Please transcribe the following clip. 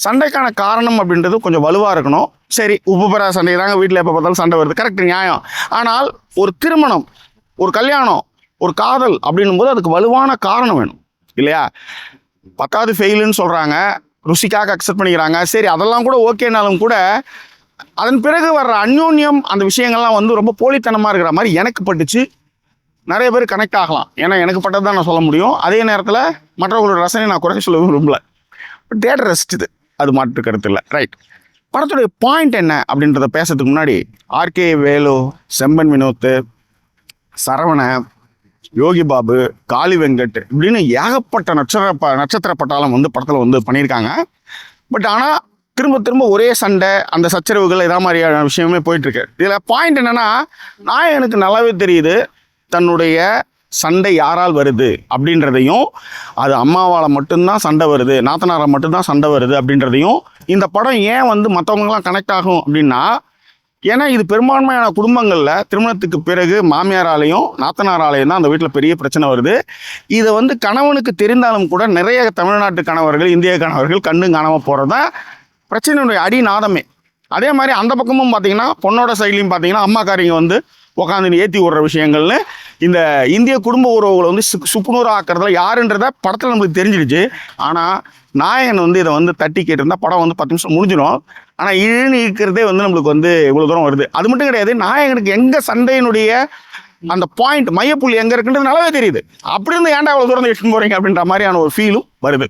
சண்டைக்கான காரணம் அப்படின்றது கொஞ்சம் வலுவாக இருக்கணும். சரி, உப்புப்பரா சண்டை தாங்க வீட்டில் எப்போ பார்த்தாலும் சண்டை வருது, கரெக்ட், நியாயம். ஆனால் ஒரு திருமணம், ஒரு கல்யாணம், ஒரு காதல் அப்படின்னும் போது அதுக்கு வலுவான காரணம் வேணும் இல்லையா? 10வது ஃபெயிலுன்னு சொல்கிறாங்க, ருசிக்காக அக்செப்ட் பண்ணிக்கிறாங்க. சரி, அதெல்லாம் கூட ஓகேனாலும் கூட அதன் பிறகு வர்ற அந்யோன்யம், அந்த விஷயங்கள்லாம் வந்து ரொம்ப போலித்தனமாக இருக்கிற மாதிரி எனக்கு பட்டுச்சு. நிறைய பேர் கனெக்ட் ஆகலாம், ஏன்னா எனக்கு பட்டது தான் நான் சொல்ல முடியும். அதே நேரத்தில் மற்றவங்களோட ரசனை நான் குறைய சொல்ல விரும்பல. தேட்டர் ரசிச்சுது, அது மாற்று கருத்து இல்லை. ரைட். படத்துடைய பாயிண்ட் என்ன அப்படின்றத பேசுறதுக்கு முன்னாடி ஆர்கே வேலு, செம்பன் வினோத், சரவண, யோகி பாபு, காளி வெங்கட் இப்படின்னு ஏகப்பட்ட நட்சத்திர பட்டாளம் வந்து படத்தில் வந்து பண்ணியிருக்காங்க. பட் ஆனால் திரும்ப திரும்ப ஒரே சண்டை, அந்த சச்சரவுகள் இதாக மாதிரியான விஷயமே போயிட்டுருக்கு. இதில் பாயிண்ட் என்னென்னா, எனக்கு நல்லாவே தெரியுது தன்னுடைய சண்டை யாரால் வருது அப்படின்றதையும், அது அம்மாவால் மட்டும்தான் சண்டை வருது, நாத்தனாரால் மட்டும்தான் சண்டை வருது அப்படின்றதையும். இந்த படம் ஏன் வந்து மற்றவங்களாம் கனெக்ட் ஆகும் அப்படின்னா, ஏன்னா இது பெரும்பான்மையான குடும்பங்களில் திருமணத்துக்கு பிறகு மாமியாராலையும் நாத்தனாராலையும் தான் அந்த வீட்டில் பெரிய பிரச்சனை வருது. இதை வந்து கணவனுக்கு தெரிந்தாலும் கூட நிறைய தமிழ்நாட்டு கணவர்கள், இந்திய கணவர்கள் கண்ணு காணாமல் போகிறது தான் பிரச்சனையுடைய அடிநாதமே. அதே மாதிரி அந்த பக்கமும் பார்த்தீங்கன்னா, பொண்ணோட சைட்லையும் பார்த்தீங்கன்னா அம்மாக்காரிங்க வந்து உட்காந்து ஏற்றி விடுற விஷயங்கள்னு இந்த இந்திய குடும்ப உறவுகளை வந்து சுப்புநூறாக ஆக்கிறதுல யாருன்றத படத்தில் நம்மளுக்கு தெரிஞ்சிடுச்சு. ஆனால் நாயகன் வந்து இதை வந்து தட்டி கேட்டிருந்தா படம் வந்து 10 நிமிஷம் முடிஞ்சிடும். ஆனால் இழுன்னு இருக்கிறதே வந்து நம்மளுக்கு வந்து இவ்வளோ தூரம் வருது. அது மட்டும் கிடையாது, நாயகனுக்கு எங்கே சண்டையினுடைய அந்த பாயிண்ட் மையப்புள்ளி எங்கே இருக்குன்றது நல்லாவே தெரியுது. அப்படி இருந்து ஏன்டா இவ்வளோ தூரம் எடுத்துன்னு போகிறீங்க அப்படின்ற மாதிரியான ஒரு ஃபீலும் வருது.